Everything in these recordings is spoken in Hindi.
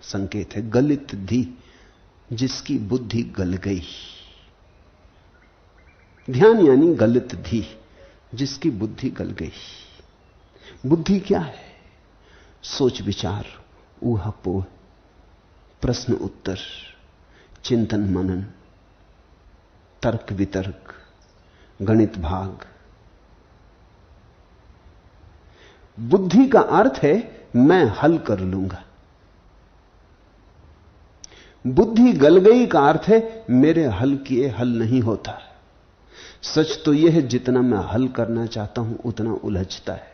संकेत है। गलित धी, जिसकी बुद्धि गल गई। ध्यान यानी गलित धी, जिसकी बुद्धि गल गई। बुद्धि क्या है? सोच विचार, ऊहापोह, प्रश्न उत्तर, चिंतन मनन, तर्क वितर्क, गणित भाग। बुद्धि का अर्थ है मैं हल कर लूंगा। बुद्धि गल गई का अर्थ है मेरे हल किए हल नहीं होता। सच तो यह है जितना मैं हल करना चाहता हूं उतना उलझता है।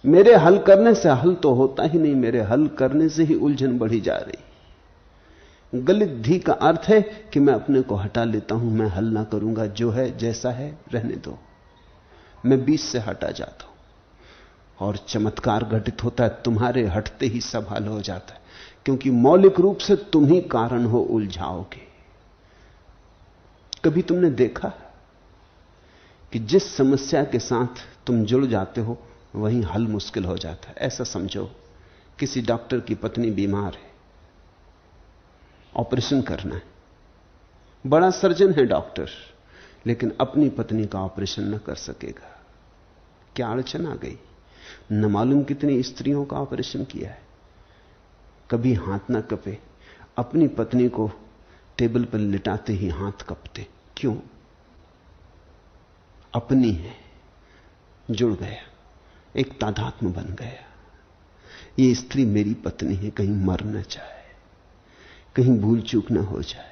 मेरे हल करने से हल तो होता ही नहीं, मेरे हल करने से ही उलझन बढ़ी जा रही। गलित धी का अर्थ है कि मैं अपने को हटा लेता हूं, मैं हल ना करूंगा, जो है जैसा है रहने दो। मैं बीच से हटा जाता हूं और चमत्कार घटित होता है। तुम्हारे हटते ही सब हल हो जाता है, क्योंकि मौलिक रूप से तुम ही कारण हो उलझाओगे। कभी तुमने देखा कि जिस समस्या के साथ तुम जुड़ जाते हो वहीं हल मुश्किल हो जाता है। ऐसा समझो, किसी डॉक्टर की पत्नी बीमार है, ऑपरेशन करना है, बड़ा सर्जन है डॉक्टर, लेकिन अपनी पत्नी का ऑपरेशन न कर सकेगा। क्या अड़चन आ गई? न मालूम कितनी स्त्रियों का ऑपरेशन किया है, कभी हाथ ना कपे। अपनी पत्नी को टेबल पर लिटाते ही हाथ कपते। क्यों? अपनी है, जुड़ गया, एक तादात्म्य बन गया। ये स्त्री मेरी पत्नी है, कहीं मर न जाए, कहीं भूल चूक न हो जाए।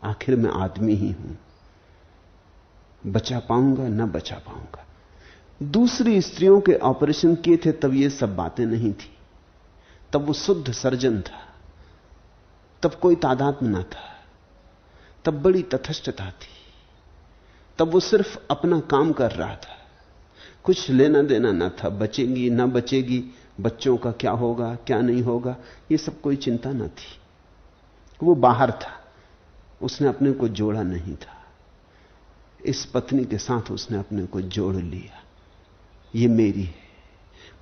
आखिर मैं आदमी ही हूं, बचा पाऊंगा न बचा पाऊंगा। दूसरी स्त्रियों के ऑपरेशन किए थे तब ये सब बातें नहीं थी, तब वो शुद्ध सर्जन था, तब कोई तादात्म्य न था, तब बड़ी तथस्थता थी, तब वो सिर्फ अपना काम कर रहा था, कुछ लेना देना न था। बचेगी ना बचेगी, बच्चों का क्या होगा क्या नहीं होगा, ये सब कोई चिंता न थी। वो बाहर था, उसने अपने को जोड़ा नहीं था। इस पत्नी के साथ उसने अपने को जोड़ लिया। ये मेरी है,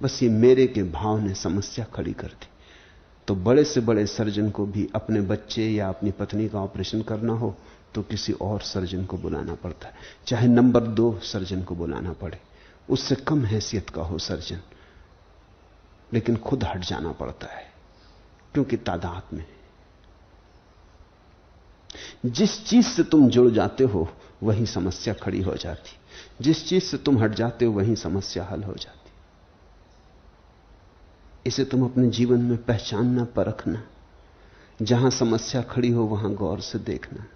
बस ये मेरे के भाव ने समस्या खड़ी कर दी। तो बड़े से बड़े सर्जन को भी अपने बच्चे या अपनी पत्नी का ऑपरेशन करना हो तो किसी और सर्जन को बुलाना पड़ता है, चाहे नंबर 2 सर्जन को बुलाना पड़े, उससे कम हैसियत का हो सर्जन, लेकिन खुद हट जाना पड़ता है, क्योंकि तादाद में जिस चीज से तुम जुड़ जाते हो वही समस्या खड़ी हो जाती, जिस चीज से तुम हट जाते हो वही समस्या हल हो जाती। इसे तुम अपने जीवन में पहचानना, परखना। जहां समस्या खड़ी हो वहां गौर से देखना।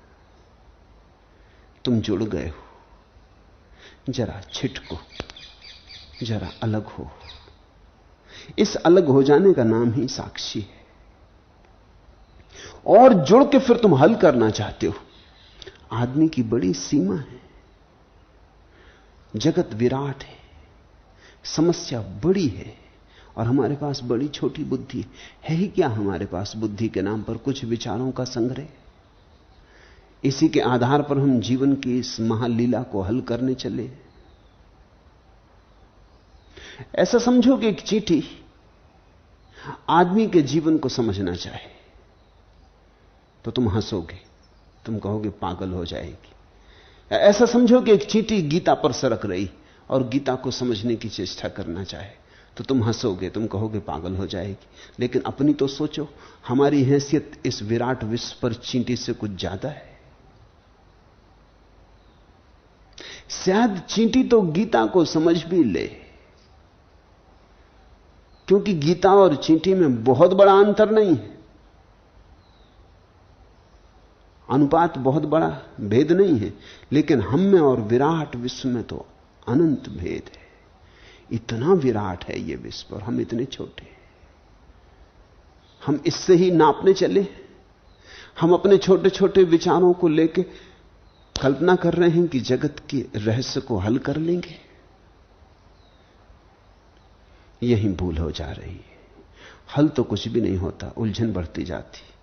तुम जुड़ गए हो, जरा छिटको, जरा अलग हो। इस अलग हो जाने का नाम ही साक्षी है। और जुड़ के फिर तुम हल करना चाहते हो। आदमी की बड़ी सीमा है, जगत विराट है, समस्या बड़ी है, और हमारे पास बड़ी छोटी बुद्धि है। ही क्या हमारे पास बुद्धि के नाम पर कुछ विचारों का संग्रह। इसी के आधार पर हम जीवन की इस महालीला को हल करने चले। ऐसा समझो कि एक चींटी आदमी के जीवन को समझना चाहे तो तुम हंसोगे, तुम कहोगे पागल हो जाएगी। ऐसा समझो कि एक चींटी गीता पर सरक रही और गीता को समझने की चेष्टा करना चाहे तो तुम हंसोगे, तुम कहोगे पागल हो जाएगी। लेकिन अपनी तो सोचो, हमारी हैसियत इस विराट विश्व पर चींटी से कुछ ज्यादा है। शायद चींटी तो गीता को समझ भी ले, क्योंकि गीता और चींटी में बहुत बड़ा अंतर नहीं है, अनुपात बहुत बड़ा भेद नहीं है। लेकिन हम में और विराट विश्व में तो अनंत भेद है। इतना विराट है ये विश्व और हम इतने छोटे। हम इससे ही नापने चले। हम अपने छोटे छोटे विचारों को लेकर कल्पना कर रहे हैं कि जगत के रहस्य को हल कर लेंगे। यही भूल हो जा रही है। हल तो कुछ भी नहीं होता, उलझन बढ़ती जाती।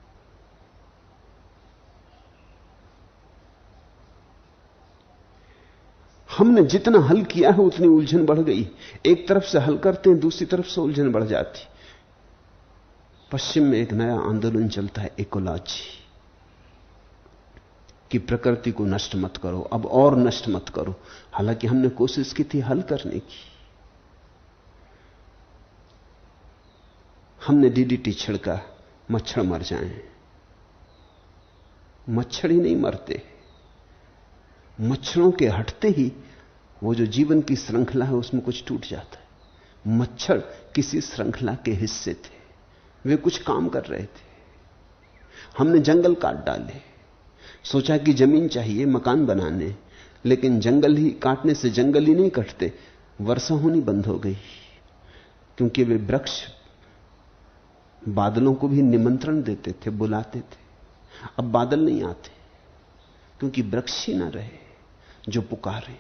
हमने जितना हल किया है उतनी उलझन बढ़ गई। एक तरफ से हल करते हैं, दूसरी तरफ से उलझन बढ़ जाती। पश्चिम में एक नया आंदोलन चलता है, इकोलॉजी, कि प्रकृति को नष्ट मत करो, अब और नष्ट मत करो। हालांकि हमने कोशिश की थी हल करने की। हमने डीडीटी छिड़का, मच्छर मर जाएं। मच्छर ही नहीं मरते, मच्छरों के हटते ही वो जो जीवन की श्रृंखला है उसमें कुछ टूट जाता है। मच्छर किसी श्रृंखला के हिस्से थे, वे कुछ काम कर रहे थे। हमने जंगल काट डाले, सोचा कि जमीन चाहिए मकान बनाने, लेकिन जंगल ही काटने से जंगल ही नहीं कटते, वर्षा होनी बंद हो गई, क्योंकि वे वृक्ष बादलों को भी निमंत्रण देते थे, बुलाते थे। अब बादल नहीं आते क्योंकि वृक्ष ही ना रहे जो पुकारे।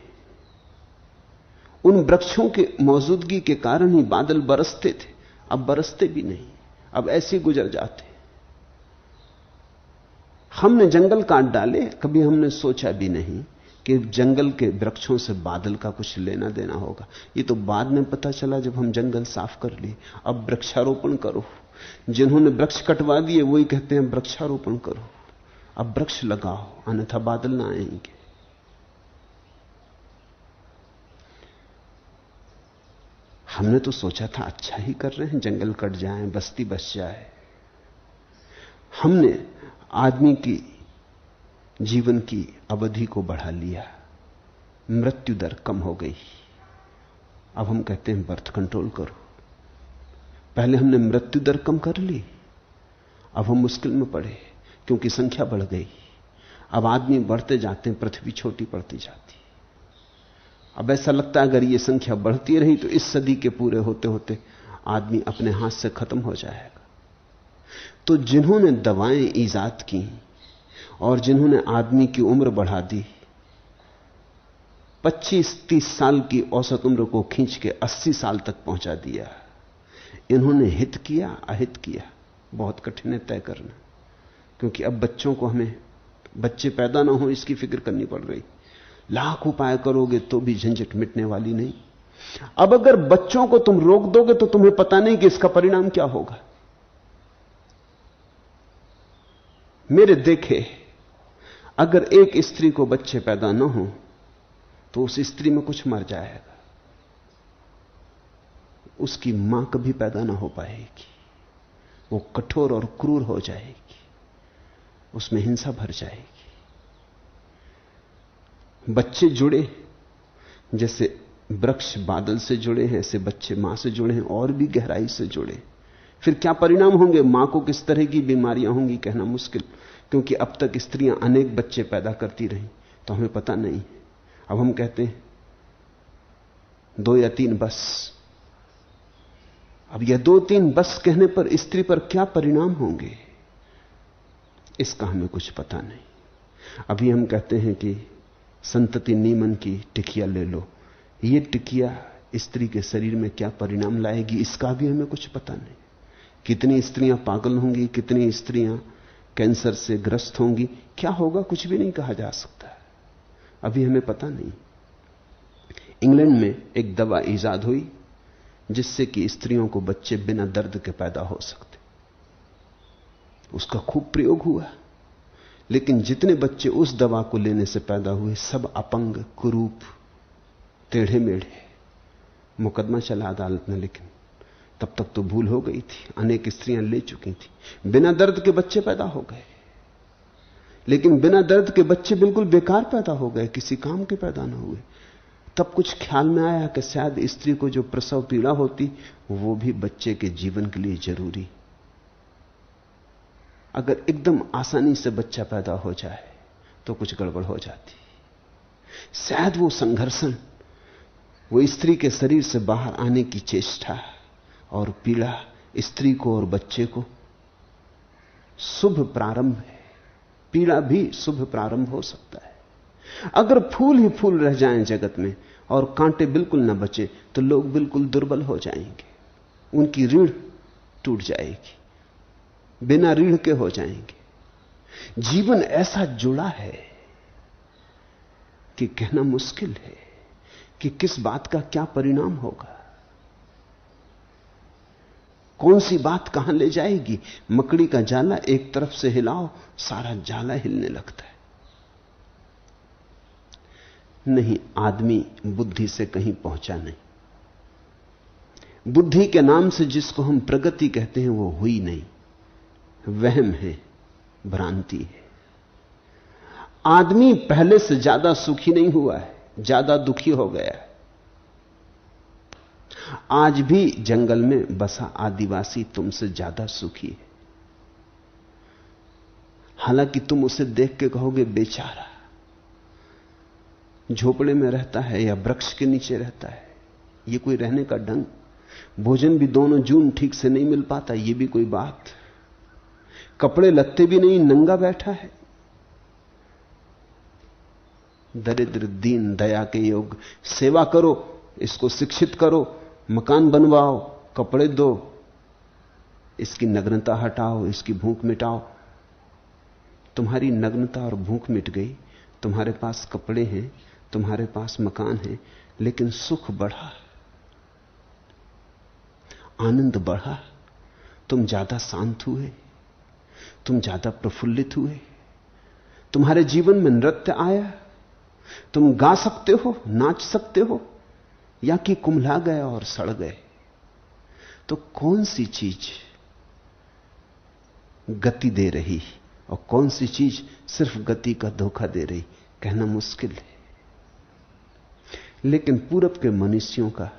उन वृक्षों के मौजूदगी के कारण ही बादल बरसते थे, अब बरसते भी नहीं, अब ऐसे गुजर जाते। हमने जंगल काट डाले, कभी हमने सोचा भी नहीं कि जंगल के वृक्षों से बादल का कुछ लेना देना होगा। ये तो बाद में पता चला जब हम जंगल साफ कर लिए। अब वृक्षारोपण करो, जिन्होंने वृक्ष कटवा दिए वही कहते हैं वृक्षारोपण करो, अब वृक्ष लगाओ, अन्यथा बादल ना आएंगे। हमने तो सोचा था अच्छा ही कर रहे हैं, जंगल कट जाए, बस्ती बच जाए। हमने आदमी की जीवन की अवधि को बढ़ा लिया, मृत्यु दर कम हो गई। अब हम कहते हैं बर्थ कंट्रोल करो। पहले हमने मृत्यु दर कम कर ली, अब हम मुश्किल में पड़े क्योंकि संख्या बढ़ गई। अब आदमी बढ़ते जाते हैं, पृथ्वी छोटी पड़ती जाती। अब ऐसा लगता है अगर ये संख्या बढ़ती रही तो इस सदी के पूरे होते होते आदमी अपने हाथ से खत्म हो जाएगा। तो जिन्होंने दवाएं ईजाद की और जिन्होंने आदमी की उम्र बढ़ा दी, 25-30 साल की औसत उम्र को खींच के 80 साल तक पहुंचा दिया, इन्होंने हित किया अहित किया, बहुत कठिन है तय करना। क्योंकि अब बच्चों को, हमें बच्चे पैदा ना हो इसकी फिक्र करनी पड़ रही। लाख उपाय करोगे तो भी झंझट मिटने वाली नहीं। अब अगर बच्चों को तुम रोक दोगे तो तुम्हें पता नहीं कि इसका परिणाम क्या होगा। मेरे देखे, अगर एक स्त्री को बच्चे पैदा ना हो तो उस स्त्री में कुछ मर जाएगा, उसकी मां कभी पैदा ना हो पाएगी, वो कठोर और क्रूर हो जाएगी, उसमें हिंसा भर जाएगी। बच्चे जुड़े, जैसे वृक्ष बादल से जुड़े हैं, ऐसे बच्चे मां से जुड़े हैं, और भी गहराई से जुड़े। फिर क्या परिणाम होंगे, मां को किस तरह की बीमारियां होंगी कहना मुश्किल, क्योंकि अब तक स्त्रियां अनेक बच्चे पैदा करती रहीं तो हमें पता नहीं। अब हम कहते हैं 2 या 3 बस। अब यह 2-3 बस कहने पर स्त्री पर क्या परिणाम होंगे इसका हमें कुछ पता नहीं। अभी हम कहते हैं कि संतति नियमन की टिकिया ले लो, यह टिकिया स्त्री के शरीर में क्या परिणाम लाएगी इसका भी हमें कुछ पता नहीं। कितनी स्त्रियां पागल होंगी, कितनी स्त्रियां कैंसर से ग्रस्त होंगी, क्या होगा कुछ भी नहीं कहा जा सकता, अभी हमें पता नहीं। इंग्लैंड में एक दवा ईजाद हुई जिससे कि स्त्रियों को बच्चे बिना दर्द के पैदा हो सकते। उसका खूब प्रयोग हुआ, लेकिन जितने बच्चे उस दवा को लेने से पैदा हुए सब अपंग, कुरूप, टेढ़े मेढ़े। मुकदमा चला अदालत में, लेकिन तब तक तो भूल हो गई थी, अनेक स्त्रियां ले चुकी थी। बिना दर्द के बच्चे पैदा हो गए, लेकिन बिना दर्द के बच्चे बिल्कुल बेकार पैदा हो गए, किसी काम के पैदा ना हुए। तब कुछ ख्याल में आया कि शायद स्त्री को जो प्रसव पीड़ा होती वो भी बच्चे के जीवन के लिए जरूरी। अगर एकदम आसानी से बच्चा पैदा हो जाए तो कुछ गड़बड़ हो जाती। शायद वो संघर्षण, वो स्त्री के शरीर से बाहर आने की चेष्टा और पीड़ा स्त्री को और बच्चे को शुभ प्रारंभ है। पीड़ा भी शुभ प्रारंभ हो सकता है। अगर फूल ही फूल रह जाएं जगत में और कांटे बिल्कुल न बचे तो लोग बिल्कुल दुर्बल हो जाएंगे, उनकी रीढ़ टूट जाएगी, बिना रीढ़ के हो जाएंगे। जीवन ऐसा जुड़ा है कि कहना मुश्किल है कि किस बात का क्या परिणाम होगा। कौन सी बात कहां ले जाएगी? मकड़ी का जाला एक तरफ से हिलाओ, सारा जाला हिलने लगता है। नहीं, आदमी बुद्धि से कहीं पहुंचा नहीं। बुद्धि के नाम से जिसको हम प्रगति कहते हैं वो हुई नहीं, वहम है, भ्रांति है। आदमी पहले से ज्यादा सुखी नहीं हुआ है, ज्यादा दुखी हो गया है। आज भी जंगल में बसा आदिवासी तुमसे ज्यादा सुखी है, हालांकि तुम उसे देख के कहोगे बेचारा, झोपड़े में रहता है या वृक्ष के नीचे रहता है, ये कोई रहने का ढंग? भोजन भी दोनों जून ठीक से नहीं मिल पाता, ये भी कोई बात? कपड़े लत्ते भी नहीं, नंगा बैठा है। दरिद्र दीन दया के योग। सेवा करो, इसको शिक्षित करो, मकान बनवाओ, कपड़े दो, इसकी नग्नता हटाओ, इसकी भूख मिटाओ। तुम्हारी नग्नता और भूख मिट गई, तुम्हारे पास कपड़े हैं, तुम्हारे पास मकान है, लेकिन सुख बढ़ा, आनंद बढ़ा, तुम ज्यादा शांत हुए, तुम ज्यादा प्रफुल्लित हुए, तुम्हारे जीवन में नृत्य आया, तुम गा सकते हो, नाच सकते हो, या कि कुम्हला गए और सड़ गए? तो कौन सी चीज गति दे रही और कौन सी चीज सिर्फ गति का धोखा दे रही, कहना मुश्किल है। लेकिन पूरब के मनुष्यों का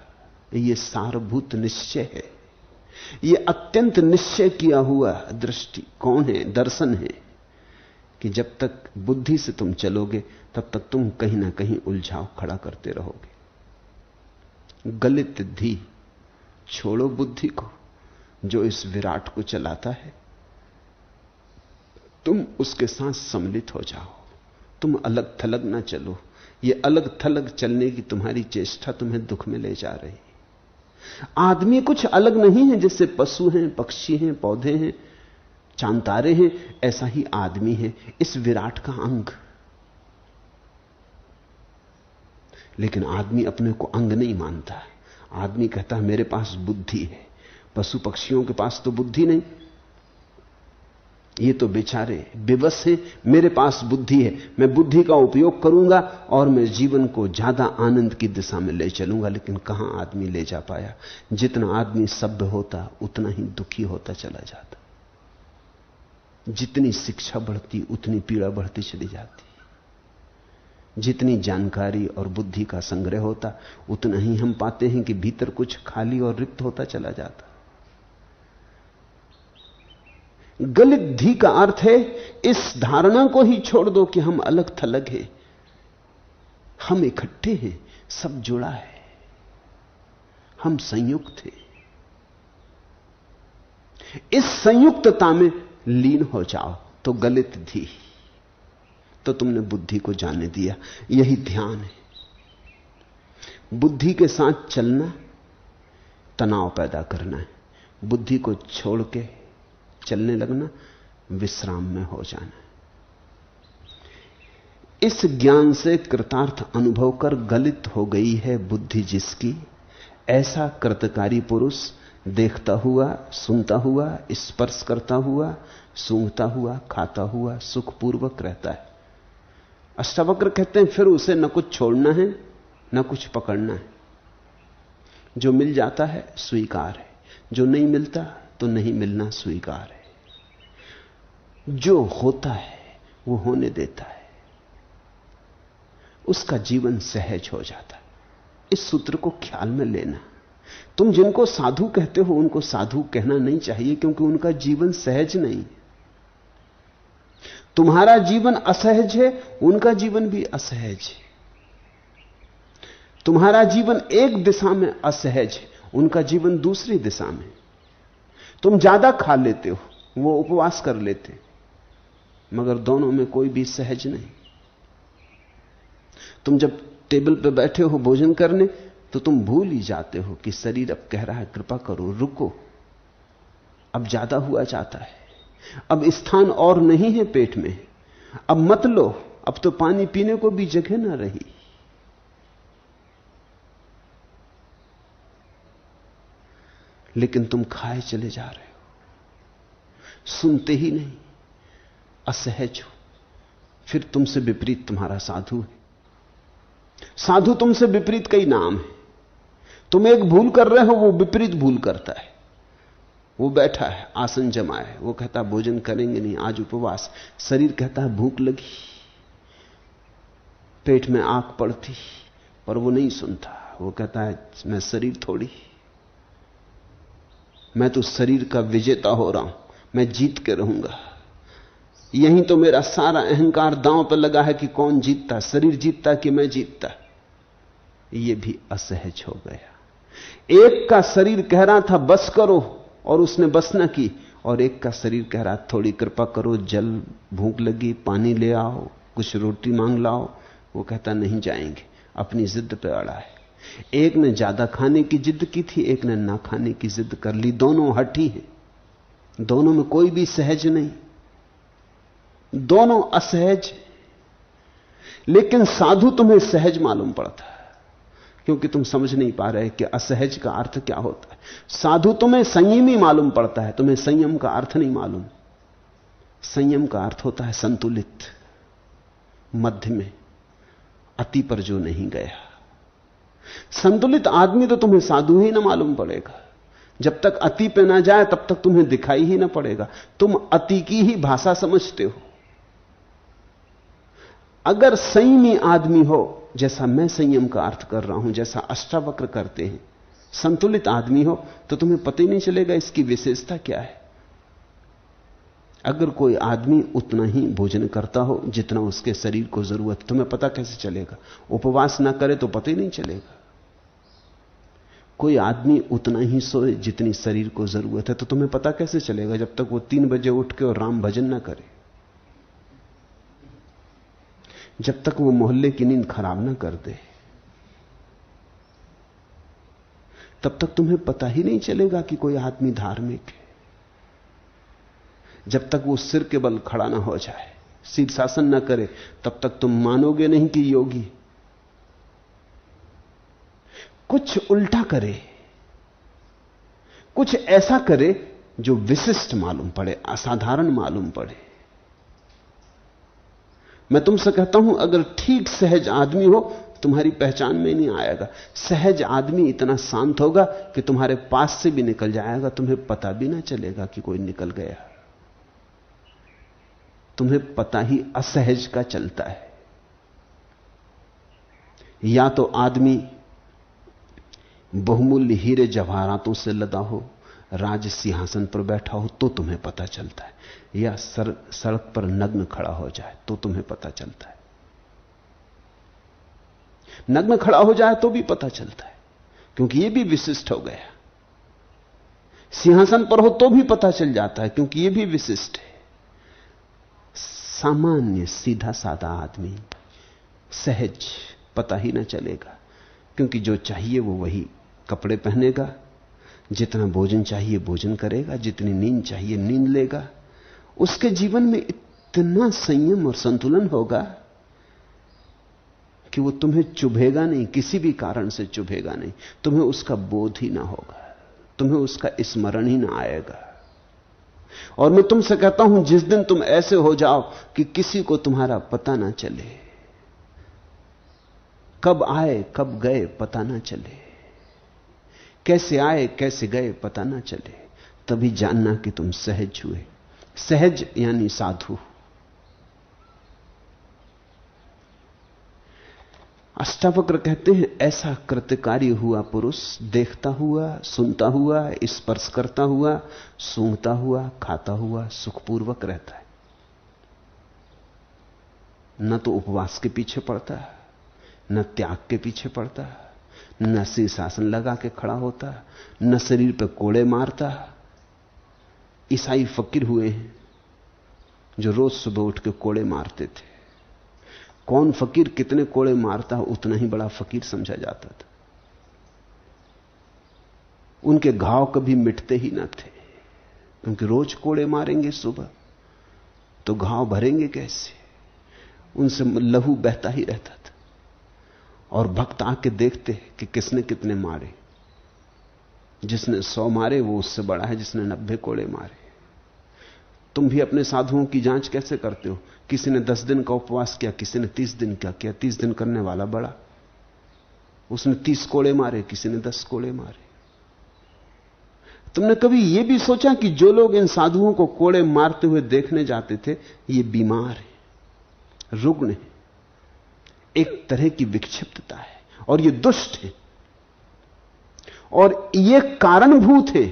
यह सारभूत निश्चय है, यह अत्यंत निश्चय किया हुआ दृष्टि कौन है, दर्शन है, कि जब तक बुद्धि से तुम चलोगे तब तक तुम कहीं ना कहीं उलझाव खड़ा करते रहोगे। गलित धी, छोड़ो बुद्धि को, जो इस विराट को चलाता है, तुम उसके साथ सम्मिलित हो जाओ, तुम अलग थलग ना चलो। ये अलग थलग चलने की तुम्हारी चेष्टा तुम्हें दुख में ले जा रही। आदमी कुछ अलग नहीं है, जैसे पशु हैं, पक्षी हैं, पौधे हैं, चांतारे हैं, ऐसा ही आदमी है, इस विराट का अंग। लेकिन आदमी अपने को अंग नहीं मानता। आदमी कहता है मेरे पास बुद्धि है। पशु पक्षियों के पास तो बुद्धि नहीं, ये तो बेचारे बेबस हैं, मेरे पास बुद्धि है, मैं बुद्धि का उपयोग करूंगा और मैं जीवन को ज्यादा आनंद की दिशा में ले चलूंगा। लेकिन कहां आदमी ले जा पाया? जितना आदमी सभ्य होता उतना ही दुखी होता चला जाता। जितनी शिक्षा बढ़ती उतनी पीड़ा बढ़ती चली जाती। जितनी जानकारी और बुद्धि का संग्रह होता उतना ही हम पाते हैं कि भीतर कुछ खाली और रिक्त होता चला जाता। गलित धी का अर्थ है इस धारणा को ही छोड़ दो कि हम अलग थलग हैं, हम इकट्ठे हैं, सब जुड़ा है, हम संयुक्त हैं। इस संयुक्तता में लीन हो जाओ तो गलित धी, तो तुमने बुद्धि को जाने दिया। यही ध्यान है। बुद्धि के साथ चलना तनाव पैदा करना है, बुद्धि को छोड़ के चलने लगना विश्राम में हो जाना है। इस ज्ञान से कृतार्थ अनुभव कर गलित हो गई है बुद्धि जिसकी, ऐसा कृतकारी पुरुष देखता हुआ, सुनता हुआ, स्पर्श करता हुआ, सूंघता हुआ, खाता हुआ सुखपूर्वक रहता है। अष्टावक्र कहते हैं फिर उसे न कुछ छोड़ना है न कुछ पकड़ना है। जो मिल जाता है स्वीकार है, जो नहीं मिलता तो नहीं मिलना स्वीकार है। जो होता है वो होने देता है, उसका जीवन सहज हो जाता है। इस सूत्र को ख्याल में लेना। तुम जिनको साधु कहते हो उनको साधु कहना नहीं चाहिए, क्योंकि उनका जीवन सहज नहीं। तुम्हारा जीवन असहज है, उनका जीवन भी असहज है। तुम्हारा जीवन एक दिशा में असहज है, उनका जीवन दूसरी दिशा में। तुम ज्यादा खा लेते हो, वो उपवास कर लेते, मगर दोनों में कोई भी सहज नहीं। तुम जब टेबल पे बैठे हो भोजन करने तो तुम भूल ही जाते हो कि शरीर अब कह रहा है कृपा करो, रुको, अब ज्यादा हुआ जाता है, अब स्थान और नहीं है पेट में, अब मत लो, अब तो पानी पीने को भी जगह ना रही। लेकिन तुम खाए चले जा रहे हो, सुनते ही नहीं, असहज हो। फिर तुमसे विपरीत तुम्हारा साधु है। साधु तुमसे विपरीत कई नाम है। तुम एक भूल कर रहे हो, वो विपरीत भूल करता है। वो बैठा है, आसन जमाए, वो कहता भोजन करेंगे नहीं, आज उपवास। शरीर कहता है भूख लगी, पेट में आग पड़ती, पर वो नहीं सुनता। वो कहता है मैं शरीर थोड़ी, मैं तो शरीर का विजेता हो रहा हूं, मैं जीत के रहूंगा। यहीं तो मेरा सारा अहंकार दांव पर लगा है कि कौन जीतता, शरीर जीतता कि मैं जीतता। ये भी असहज हो गया। एक का शरीर कह रहा था बस करो, और उसने बस न की, और एक का शरीर कह रहा थोड़ी कृपा करो, जल भूख लगी, पानी ले आओ, कुछ रोटी मांग लाओ। वो कहता नहीं जाएंगे, अपनी जिद पे अड़ा है। एक ने ज्यादा खाने की जिद की थी, एक ने ना खाने की जिद कर ली। दोनों हठी हैं, दोनों में कोई भी सहज नहीं, दोनों असहज। लेकिन साधु तुम्हें सहज मालूम पड़ता है, क्योंकि तुम समझ नहीं पा रहे कि असहज का अर्थ क्या होता है। साधु तुम्हें संयमी मालूम पड़ता है, तुम्हें संयम का अर्थ नहीं मालूम। संयम का अर्थ होता है संतुलित, मध्य में, अति पर जो नहीं गया। संतुलित आदमी तो तुम्हें साधु ही ना मालूम पड़ेगा। जब तक अति पे ना जाए तब तक तुम्हें दिखाई ही ना पड़ेगा। तुम अति की ही भाषा समझते हो। अगर संयमी आदमी हो, जैसा मैं संयम का अर्थ कर रहा हूं, जैसा अष्टावक्र करते हैं, संतुलित आदमी हो, तो तुम्हें पता ही नहीं चलेगा इसकी विशेषता क्या है। अगर कोई आदमी उतना ही भोजन करता हो जितना उसके शरीर को जरूरत, तुम्हें पता कैसे चलेगा? उपवास ना करे तो पता ही नहीं चलेगा। कोई आदमी उतना ही सोए जितनी शरीर को जरूरत है, तो तुम्हें पता कैसे चलेगा? जब तक वो 3 बजे उठ के और राम भजन ना करे, जब तक वो मोहल्ले की नींद खराब ना कर दे, तब तक तुम्हें पता ही नहीं चलेगा कि कोई आदमी धार्मिक है। जब तक वो सिर के बल खड़ा ना हो जाए, शीर्षासन ना करे, तब तक तुम मानोगे नहीं कि योगी। कुछ उल्टा करे, कुछ ऐसा करे जो विशिष्ट मालूम पड़े, असाधारण मालूम पड़े। मैं तुमसे कहता हूं, अगर ठीक सहज आदमी हो, तुम्हारी पहचान में नहीं आएगा। सहज आदमी इतना शांत होगा कि तुम्हारे पास से भी निकल जाएगा, तुम्हें पता भी ना चलेगा कि कोई निकल गया। तुम्हें पता ही असहज का चलता है। या तो आदमी बहुमूल्य हीरे जवाहरातों से लदा हो, राज सिंहासन पर बैठा हो, तो तुम्हें पता चलता है। या सड़क पर नग्न खड़ा हो जाए तो तुम्हें पता चलता है। नग्न खड़ा हो जाए तो भी पता चलता है, क्योंकि यह भी विशिष्ट हो गया। सिंहासन पर हो तो भी पता चल जाता है, क्योंकि यह भी विशिष्ट है। सामान्य सीधा साधा आदमी सहज, पता ही ना चलेगा, क्योंकि जो चाहिए वो वही कपड़े पहनेगा, जितना भोजन चाहिए भोजन करेगा, जितनी नींद चाहिए नींद लेगा। उसके जीवन में इतना संयम और संतुलन होगा कि वो तुम्हें चुभेगा नहीं, किसी भी कारण से चुभेगा नहीं। तुम्हें उसका बोध ही ना होगा, तुम्हें उसका स्मरण ही ना आएगा। और मैं तुमसे कहता हूं, जिस दिन तुम ऐसे हो जाओ कि किसी को तुम्हारा पता ना चले, कब आए कब गए पता ना चले, कैसे आए कैसे गए पता ना चले, तभी जानना कि तुम सहज हुए। सहज यानी साधु। अष्टावक्र कहते हैं, ऐसा कृतकारी हुआ पुरुष, देखता हुआ, सुनता हुआ, स्पर्श करता हुआ, सूंघता हुआ, खाता हुआ, सुखपूर्वक रहता है। न तो उपवास के पीछे पड़ता, न त्याग के पीछे पड़ता, न शीर्षासन लगा के खड़ा होता, न शरीर पे कोड़े मारता। ईसाई फकीर हुए हैं जो रोज सुबह उठ के कोड़े मारते थे। कौन फकीर कितने कोड़े मारता उतना ही बड़ा फकीर समझा जाता था। उनके घाव कभी मिटते ही न थे, क्योंकि रोज कोड़े मारेंगे सुबह तो घाव भरेंगे कैसे? उनसे लहू बहता ही रहता था। और भक्त आके देखते कि किसने कितने मारे। जिसने 100 मारे वो उससे बड़ा है जिसने 90 कोड़े मारे। तुम भी अपने साधुओं की जांच कैसे करते हो? किसी ने 10 दिन का उपवास किया, किसी ने 30 दिन का किया। 30 दिन करने वाला बड़ा, उसने 30 कोड़े मारे, किसी ने 10 कोड़े मारे। तुमने कभी यह भी सोचा कि जो लोग इन साधुओं को कोड़े मारते हुए देखने जाते थे, ये बीमार है, रुग्ण है, एक तरह की विक्षिप्तता है, और ये दुष्ट है, और ये कारणभूत है।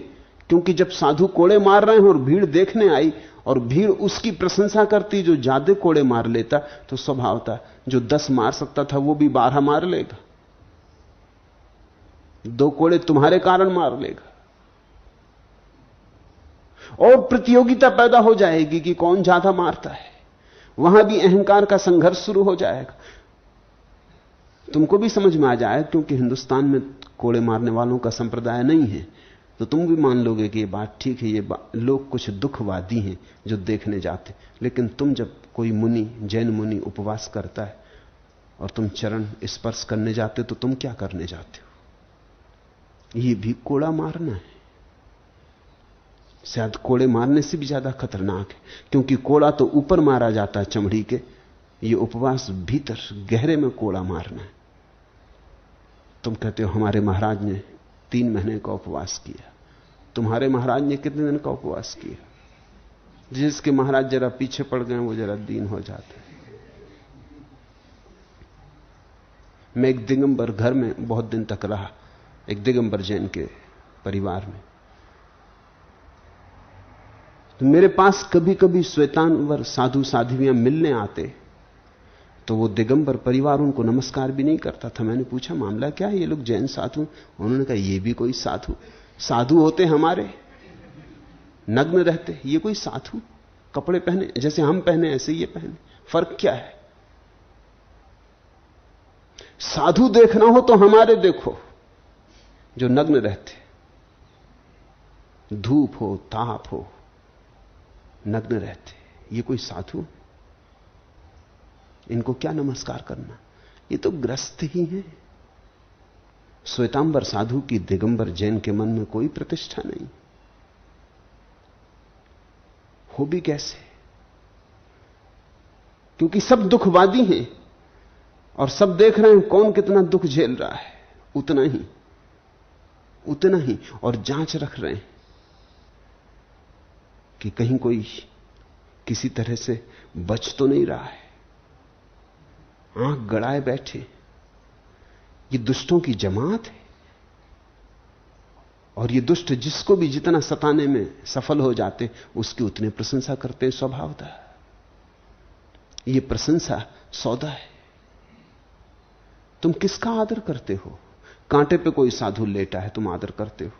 क्योंकि जब साधु कोड़े मार रहे हैं और भीड़ देखने आई और भीड़ उसकी प्रशंसा करती जो ज्यादा कोड़े मार लेता, तो स्वभाव था जो 10 मार सकता था वो भी 12 मार लेगा, 2 कोड़े तुम्हारे कारण मार लेगा, और प्रतियोगिता पैदा हो जाएगी कि कौन ज्यादा मारता है। वहां भी अहंकार का संघर्ष शुरू हो जाएगा। तुमको भी समझ में आ जाएगा, क्योंकि हिंदुस्तान में कोड़े मारने वालों का संप्रदाय नहीं है, तो तुम भी मान लोगे कि ये बात ठीक है, ये लोग कुछ दुखवादी हैं जो देखने जाते। लेकिन तुम जब कोई मुनि, जैन मुनि उपवास करता है और तुम चरण स्पर्श करने जाते, तो तुम क्या करने जाते हो? ये भी कोड़ा मारना है। शायद कोड़े मारने से भी ज्यादा खतरनाक है, क्योंकि कोड़ा तो ऊपर मारा जाता है चमड़ी के, ये उपवास भीतर गहरे में कोड़ा मारना है। तुम कहते हो हमारे महाराज ने 3 महीने का उपवास किया। तुम्हारे महाराज ने कितने दिन का उपवास किया? जिसके महाराज जरा पीछे पड़ गए वो जरा दीन हो जाते हैं। मैं एक दिगंबर घर में बहुत दिन तक रहा, एक दिगंबर जैन के परिवार में। तो मेरे पास कभी कभी श्वेतांबर साधु साध्वियां मिलने आते, तो वो दिगंबर परिवार उनको नमस्कार भी नहीं करता था। मैंने पूछा मामला क्या है, ये लोग जैन साधु? उन्होंने कहा ये भी कोई साधु? साधु होते हमारे, नग्न रहते, ये कोई साधु? कपड़े पहने जैसे हम पहने ऐसे ये पहने, फर्क क्या है? साधु देखना हो तो हमारे देखो जो नग्न रहते, धूप हो ताप हो नग्न रहते, ये कोई साधु? इनको क्या नमस्कार करना? ये तो ग्रस्त ही हैं। श्वेतांबर साधु की दिगंबर जैन के मन में कोई प्रतिष्ठा नहीं। हो भी कैसे? क्योंकि सब दुखवादी हैं और सब देख रहे हैं कौन कितना दुख झेल रहा है, उतना ही, और जांच रख रहे हैं कि कहीं कोई किसी तरह से बच तो नहीं रहा है। आंख गड़ाए बैठे। ये दुष्टों की जमात है, और ये दुष्ट जिसको भी जितना सताने में सफल हो जाते उसकी उतने प्रशंसा करते स्वभावतः। ये प्रशंसा सौदा है। तुम किसका आदर करते हो? कांटे पे कोई साधु लेटा है, तुम आदर करते हो।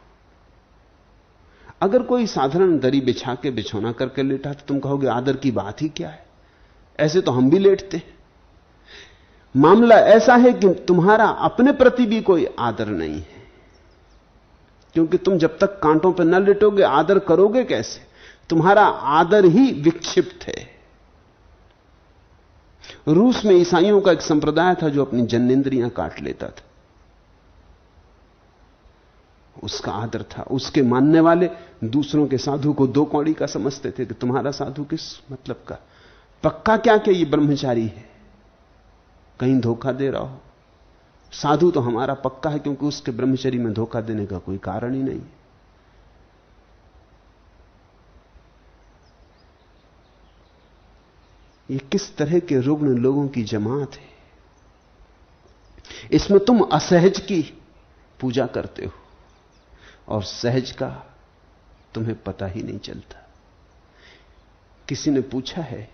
अगर कोई साधारण दरी बिछा के बिछौना करके लेटा तो तुम कहोगे आदर की बात ही क्या है, ऐसे तो हम भी लेटते हैं। मामला ऐसा है कि तुम्हारा अपने प्रति भी कोई आदर नहीं है, क्योंकि तुम जब तक कांटों पर न लेटोगे आदर करोगे कैसे? तुम्हारा आदर ही विक्षिप्त है। रूस में ईसाइयों का एक संप्रदाय था जो अपनी जन्नेंद्रियां काट लेता था, उसका आदर था। उसके मानने वाले दूसरों के साधु को 2 कौड़ी का समझते थे कि तुम्हारा साधु किस मतलब का, पक्का क्या कि ये ब्रह्मचारी है, कहीं धोखा दे रहा हो। साधु तो हमारा पक्का है, क्योंकि उसके ब्रह्मचर्य में धोखा देने का कोई कारण ही नहीं। ये किस तरह के रुग्ण लोगों की जमात है। इसमें तुम असहज की पूजा करते हो और सहज का तुम्हें पता ही नहीं चलता। किसी ने पूछा है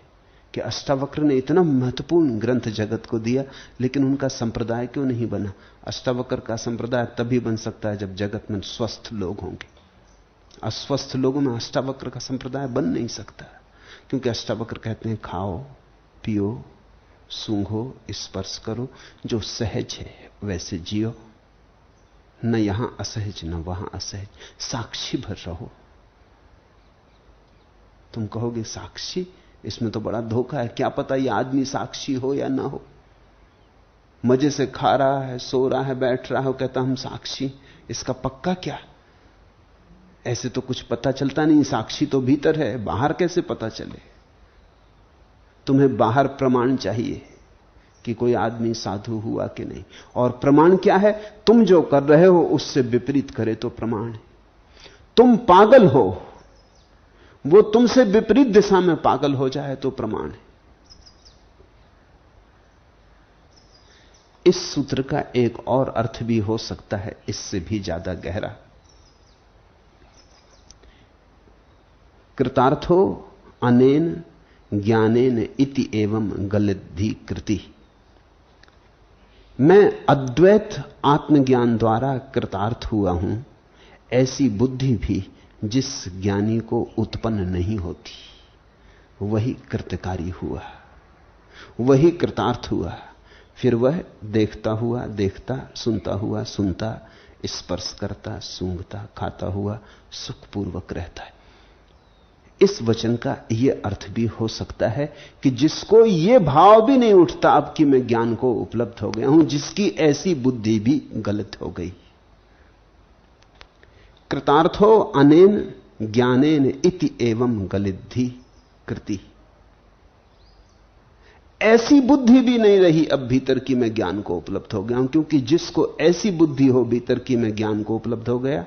कि अष्टावक्र ने इतना महत्वपूर्ण ग्रंथ जगत को दिया, लेकिन उनका संप्रदाय क्यों नहीं बना? अष्टावक्र का संप्रदाय तभी बन सकता है जब जगत में स्वस्थ लोग होंगे। अस्वस्थ लोगों में अष्टावक्र का संप्रदाय बन नहीं सकता, क्योंकि अष्टावक्र कहते हैं खाओ पियो सूंघो स्पर्श करो, जो सहज है वैसे जियो, न यहां असहज न वहां असहज, साक्षी भर रहो। तुम कहोगे साक्षी, इसमें तो बड़ा धोखा है, क्या पता ये आदमी साक्षी हो या ना हो। मजे से खा रहा है, सो रहा है, बैठ रहा है, कहता हम साक्षी, इसका पक्का क्या? ऐसे तो कुछ पता चलता नहीं, साक्षी तो भीतर है, बाहर कैसे पता चले? तुम्हें बाहर प्रमाण चाहिए कि कोई आदमी साधु हुआ कि नहीं। और प्रमाण क्या है? तुम जो कर रहे हो उससे विपरीत करे तो प्रमाण है। तुम पागल हो, वो तुमसे विपरीत दिशा में पागल हो जाए तो प्रमाण है। इस सूत्र का एक और अर्थ भी हो सकता है, इससे भी ज्यादा गहरा। कृतार्थो अनेन ज्ञानेन इति एवं गलद्धि कृति। मैं अद्वैत आत्मज्ञान द्वारा कृतार्थ हुआ हूं, ऐसी बुद्धि भी जिस ज्ञानी को उत्पन्न नहीं होती, वही कृतकारी हुआ, वही कृतार्थ हुआ। फिर वह देखता हुआ देखता, सुनता हुआ सुनता, स्पर्श करता, सूंघता, खाता हुआ सुखपूर्वक रहता है। इस वचन का यह अर्थ भी हो सकता है कि जिसको यह भाव भी नहीं उठता अब कि मैं ज्ञान को उपलब्ध हो गया हूं, जिसकी ऐसी बुद्धि भी गलत हो गई। कृतार्थो अनेन ज्ञानेन इति एवं गलिद्धि कृति। ऐसी बुद्धि भी नहीं रही अब भीतर की मैं ज्ञान को उपलब्ध हो गया हूं, क्योंकि जिसको ऐसी बुद्धि हो भीतर की मैं ज्ञान को उपलब्ध हो गया,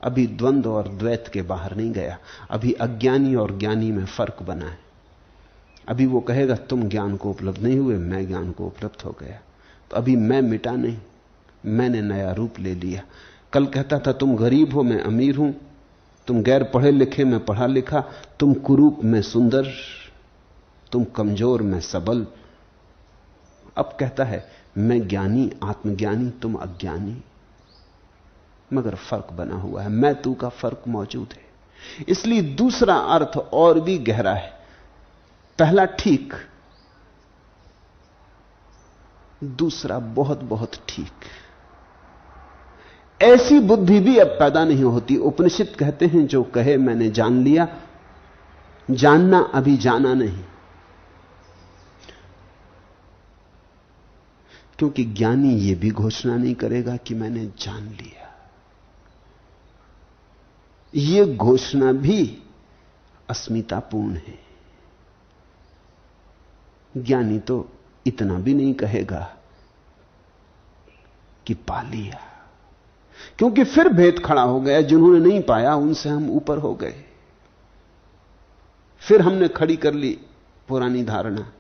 अभी द्वंद्व और द्वैत के बाहर नहीं गया। अभी अज्ञानी और ज्ञानी में फर्क बना है। अभी वो कहेगा तुम ज्ञान को उपलब्ध नहीं हुए, मैं ज्ञान को उपलब्ध हो गया। तो अभी मैं मिटा नहीं, मैंने नया रूप ले लिया। कल कहता था तुम गरीब हो, मैं अमीर हूं, तुम गैर पढ़े लिखे, मैं पढ़ा लिखा, तुम कुरूप, मैं सुंदर, तुम कमजोर, मैं सबल। अब कहता है मैं ज्ञानी, आत्मज्ञानी, तुम अज्ञानी, मगर फर्क बना हुआ है, मैं तू का फर्क मौजूद है। इसलिए दूसरा अर्थ और भी गहरा है। पहला ठीक, दूसरा बहुत बहुत ठीक। ऐसी बुद्धि भी अब पैदा नहीं होती। उपनिषद कहते हैं जो कहे मैंने जान लिया, जानना अभी जाना नहीं, क्योंकि ज्ञानी यह भी घोषणा नहीं करेगा कि मैंने जान लिया। यह घोषणा भी अस्मितापूर्ण है। ज्ञानी तो इतना भी नहीं कहेगा कि पा लिया, क्योंकि फिर भेद खड़ा हो गया। जिन्होंने नहीं पाया उनसे हम ऊपर हो गए, फिर हमने खड़ी कर ली पुरानी धारणा।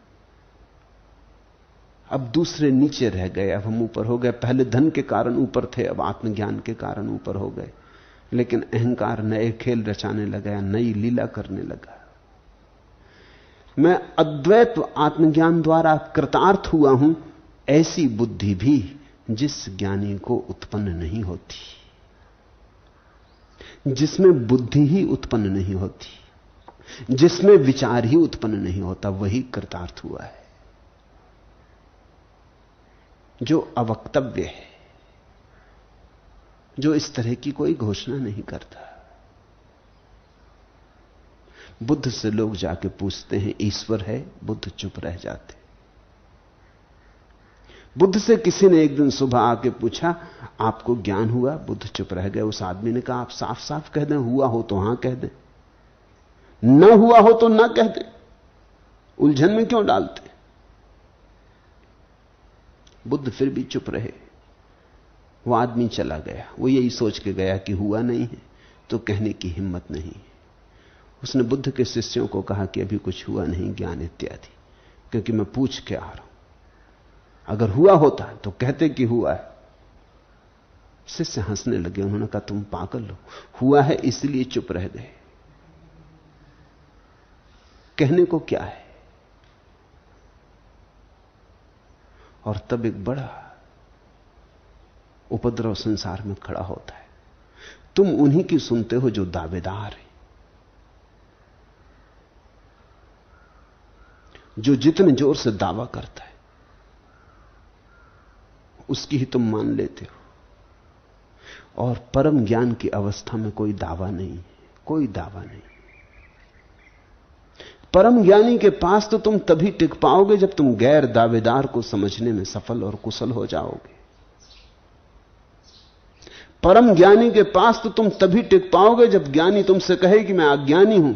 अब दूसरे नीचे रह गए, अब हम ऊपर हो गए। पहले धन के कारण ऊपर थे, अब आत्मज्ञान के कारण ऊपर हो गए। लेकिन अहंकार नए खेल रचाने लगा, नई लीला करने लगा। मैं अद्वैत आत्मज्ञान द्वारा कृतार्थ हुआ हूं, ऐसी बुद्धि भी जिस ज्ञानी को उत्पन्न नहीं होती, जिसमें बुद्धि ही उत्पन्न नहीं होती, जिसमें विचार ही उत्पन्न नहीं होता, वही कृतार्थ हुआ है। जो अवक्तव्य है, जो इस तरह की कोई घोषणा नहीं करता। बुद्ध से लोग जाके पूछते हैं ईश्वर है, बुद्ध चुप रह जाते। बुद्ध से किसी ने एक दिन सुबह आके पूछा आपको ज्ञान हुआ? बुद्ध चुप रह गए। उस आदमी ने कहा आप साफ साफ कह दें, हुआ हो तो हां कह दें, न हुआ हो तो ना कह दें, उलझन में क्यों डालते? बुद्ध फिर भी चुप रहे। वो आदमी चला गया। वो यही सोच के गया कि हुआ नहीं है तो कहने की हिम्मत नहीं। उसने बुद्ध के शिष्यों को कहा कि अभी कुछ हुआ नहीं ज्ञान इत्यादि, क्योंकि मैं पूछ के आ रहा हूं। अगर हुआ होता तो कहते कि हुआ है। शिष्य हंसने लगे। उन्होंने कहा तुम पागल हो, हुआ है इसलिए चुप रह गए, कहने को क्या है? और तब एक बड़ा उपद्रव संसार में खड़ा होता है। तुम उन्हीं की सुनते हो जो दावेदार है, जो जितने जोर से दावा करता है उसकी ही तुम मान लेते हो। और परम ज्ञान की अवस्था में कोई दावा नहीं, कोई दावा नहीं। परम ज्ञानी के पास तो तुम तभी टिक पाओगे जब तुम गैर दावेदार को समझने में सफल और कुशल हो जाओगे। परम ज्ञानी के पास तो तुम तभी टिक पाओगे जब ज्ञानी तुमसे कहे कि मैं अज्ञानी हूं,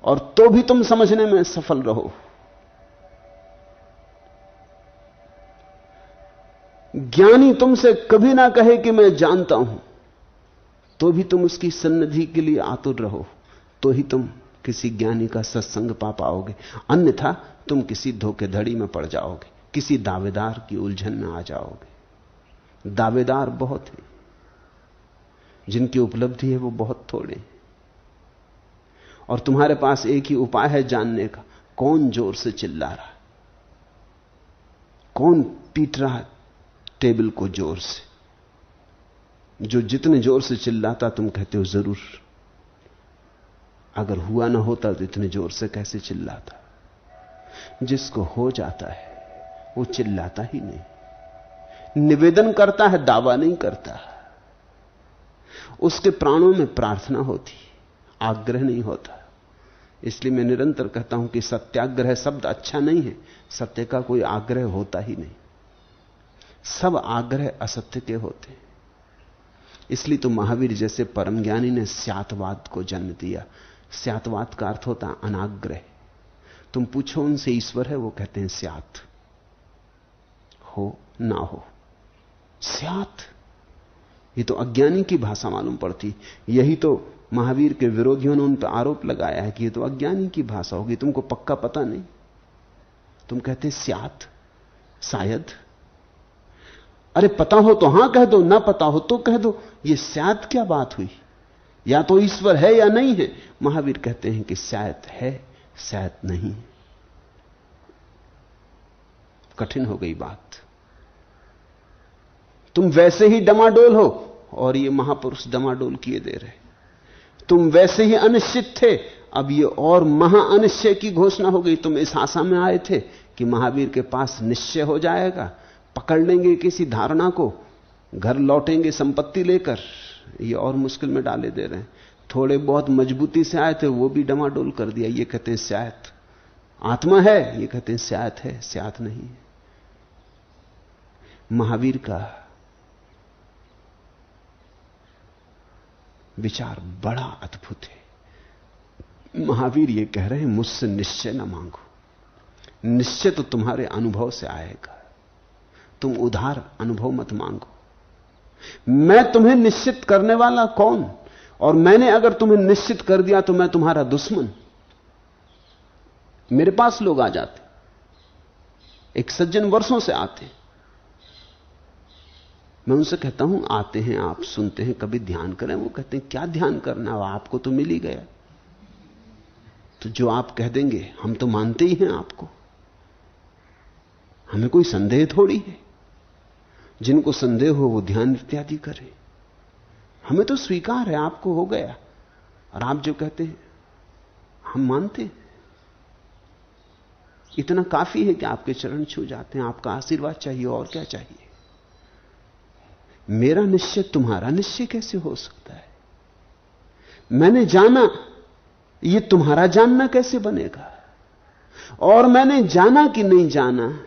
और तो भी तुम समझने में सफल रहो। ज्ञानी तुमसे कभी ना कहे कि मैं जानता हूं, तो भी तुम उसकी सन्निधि के लिए आतुर रहो, तो ही तुम किसी ज्ञानी का सत्संग पा पाओगे। अन्यथा तुम किसी धोखेधड़ी में पड़ जाओगे, किसी दावेदार की उलझन में आ जाओगे। दावेदार बहुत हैं, जिनकी उपलब्धि है वो बहुत थोड़े हैं। और तुम्हारे पास एक ही उपाय है जानने का, कौन जोर से चिल्ला रहा, कौन पीट रहा टेबल को जोर से। जो जितने जोर से चिल्लाता तुम कहते हो जरूर, अगर हुआ ना होता तो इतने जोर से कैसे चिल्लाता। जिसको हो जाता है वो चिल्लाता ही नहीं, निवेदन करता है, दावा नहीं करता। उसके प्राणों में प्रार्थना होती, आग्रह नहीं होता। इसलिए मैं निरंतर कहता हूं कि सत्याग्रह शब्द अच्छा नहीं है, सत्य का कोई आग्रह होता ही नहीं। सब आग्रह असत्य के होते हैं। इसलिए तो महावीर जैसे परम ज्ञानी ने स्यातवाद को जन्म दिया। स्यातवाद का अर्थ होता अनाग्रह। तुम पूछो उनसे ईश्वर है, वो कहते हैं स्यात, हो ना हो स्यात। ये तो अज्ञानी की भाषा मालूम पड़ती। यही तो महावीर के विरोधियों ने उन पर आरोप लगाया है कि ये तो अज्ञानी की भाषा होगी, तुमको पक्का पता नहीं। तुम कहते स्यात, शायद। अरे पता हो तो हां कह दो, ना पता हो तो कह दो। ये स्यात क्या बात हुई? या तो ईश्वर है या नहीं है। महावीर कहते हैं कि शायद है, शायद नहीं। कठिन हो गई बात। तुम वैसे ही डमाडोल हो और ये महापुरुष डमाडोल किए दे रहे। तुम वैसे ही अनिश्चित थे, अब ये और महाअनिश्चय की घोषणा हो गई। तुम इस आशा में आए थे कि महावीर के पास निश्चय हो जाएगा, पकड़ लेंगे किसी धारणा को, घर लौटेंगे संपत्ति लेकर। ये और मुश्किल में डाले दे रहे हैं। थोड़े बहुत मजबूती से आए थे, वो भी डमाडोल कर दिया। ये कहते हैं शायद आत्मा है, ये कहते हैं शायद है, शायद नहीं है। महावीर का विचार बड़ा अद्भुत है। महावीर ये कह रहे हैं मुझसे निश्चय ना मांगो, निश्चय तो तुम्हारे अनुभव से आएगा। तुम उधार अनुभव मत मांगो। मैं तुम्हें निश्चित करने वाला कौन? और मैंने अगर तुम्हें निश्चित कर दिया तो मैं तुम्हारा दुश्मन। मेरे पास लोग आ जाते, एक सज्जन वर्षों से आते, मैं उनसे कहता हूं आते हैं आप, सुनते हैं, कभी ध्यान करें। वो कहते हैं क्या ध्यान करना, आपको तो मिल ही गया। तो जो आप कह देंगे हम तो मानते ही हैं आपको, हमें कोई संदेह थोड़ी है। जिनको संदेह हो वो ध्यान इत्यादि करें, हमें तो स्वीकार है आपको हो गया। और आप जो कहते हैं हम मानते हैं, इतना काफी है कि आपके चरण छू जाते हैं। आपका आशीर्वाद चाहिए, और क्या चाहिए? मेरा निश्चय तुम्हारा निश्चय कैसे हो सकता है? मैंने जाना, यह तुम्हारा जानना कैसे बनेगा? और मैंने जाना कि नहीं जाना,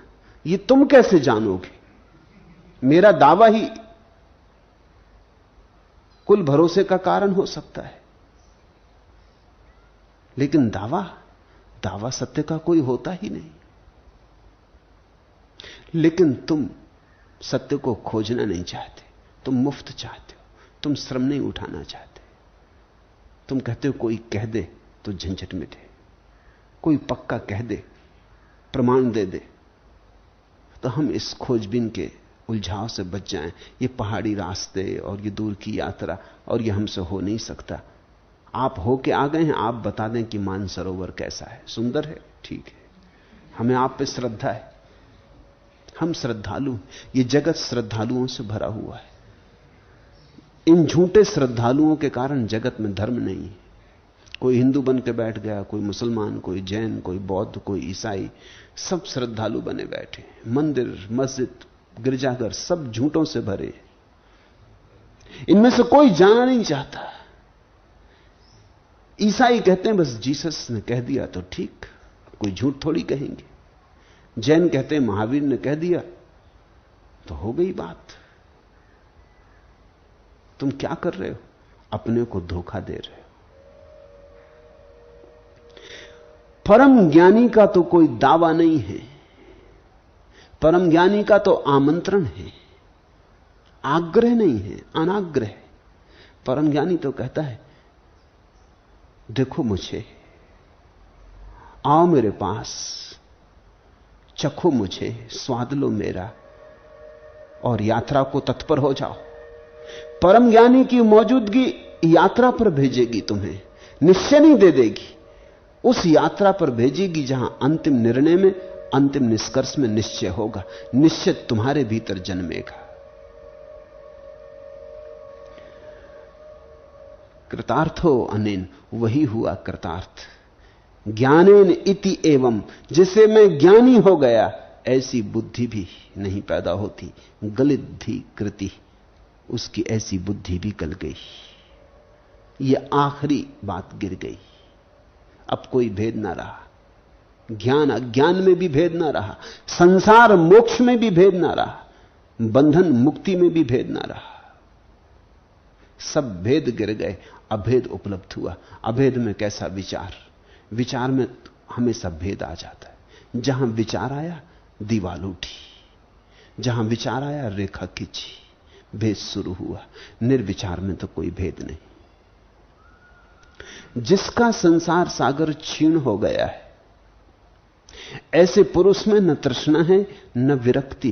यह तुम कैसे जानोगे? मेरा दावा ही कुल भरोसे का कारण हो सकता है, लेकिन दावा सत्य का कोई होता ही नहीं। लेकिन तुम सत्य को खोजना नहीं चाहते, तुम मुफ्त चाहते हो, तुम श्रम नहीं उठाना चाहते। तुम कहते हो कोई कह दे तो झंझट मिटे, कोई पक्का कह दे, प्रमाण दे दे, तो हम इस खोजबीन के उलझाव से बच जाएं। ये पहाड़ी रास्ते और ये दूर की यात्रा, और ये हमसे हो नहीं सकता। आप होके आ गए हैं, आप बता दें कि मानसरोवर कैसा है। सुंदर है, ठीक है, हमें आप पे श्रद्धा है, हम श्रद्धालु। ये जगत श्रद्धालुओं से भरा हुआ है। इन झूठे श्रद्धालुओं के कारण जगत में धर्म नहीं है। कोई हिंदू बन के बैठ गया, कोई मुसलमान, कोई जैन, कोई बौद्ध, कोई ईसाई, सब श्रद्धालु बने बैठे। मंदिर, मस्जिद, गिरजाघर सब झूठों से भरे। इनमें से कोई जाना नहीं चाहता। ईसाई कहते हैं बस जीसस ने कह दिया तो ठीक, कोई झूठ थोड़ी कहेंगे। जैन कहते हैं महावीर ने कह दिया तो हो गई बात। तुम क्या कर रहे हो? अपने को धोखा दे रहे हो। परम ज्ञानी का तो कोई दावा नहीं है, परम ज्ञानी का तो आमंत्रण है, आग्रह नहीं है, अनाग्रह। परम ज्ञानी तो कहता है देखो मुझे, आओ मेरे पास, चखो मुझे, स्वाद लो मेरा और यात्रा को तत्पर हो जाओ। परम ज्ञानी की मौजूदगी यात्रा पर भेजेगी, तुम्हें निश्चय नहीं दे देगी, उस यात्रा पर भेजेगी जहां अंतिम निर्णय में, अंतिम निष्कर्ष में निश्चय होगा, निश्चय तुम्हारे भीतर जन्मेगा। कृतार्थो अनेन, वही हुआ कृतार्थ। ज्ञानेन इति एवं, जिसे मैं ज्ञानी हो गया ऐसी बुद्धि भी नहीं पैदा होती। गलिद्धि कृति, उसकी ऐसी बुद्धि भी गल गई। यह आखिरी बात गिर गई, अब कोई भेद ना रहा। ज्ञान अज्ञान में भी भेद ना रहा, संसार मोक्ष में भी भेद ना रहा, बंधन मुक्ति में भी भेद ना रहा। सब भेद गिर गए, अभेद उपलब्ध हुआ। अभेद में कैसा विचार? विचार में हमेशा भेद आ जाता है। जहां विचार आया दीवाल उठी, जहां विचार आया रेखा खींची, भेद शुरू हुआ। निर्विचार में तो कोई भेद नहीं। जिसका संसार सागर क्षीण हो गया है, ऐसे पुरुष में न तृष्णा है, न विरक्ति